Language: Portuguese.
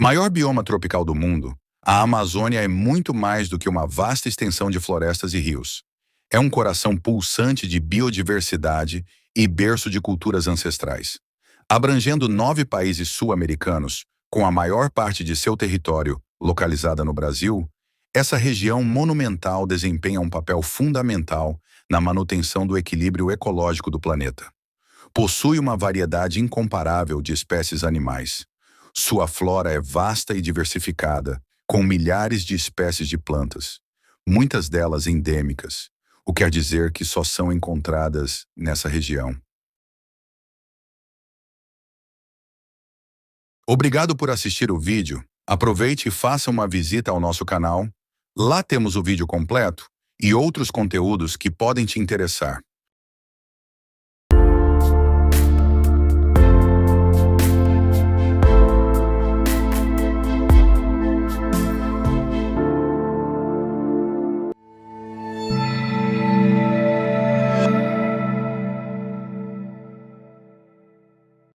Maior bioma tropical do mundo, a Amazônia é muito mais do que uma vasta extensão de florestas e rios. É um coração pulsante de biodiversidade e berço de culturas ancestrais. Abrangendo 9 países sul-americanos, com a maior parte de seu território localizada no Brasil, essa região monumental desempenha um papel fundamental na manutenção do equilíbrio ecológico do planeta. Possui uma variedade incomparável de espécies animais. Sua flora é vasta e diversificada, com milhares de espécies de plantas, muitas delas endêmicas, o que quer dizer que só são encontradas nessa região. Obrigado por assistir o vídeo. Aproveite e faça uma visita ao nosso canal. Lá temos o vídeo completo e outros conteúdos que podem te interessar.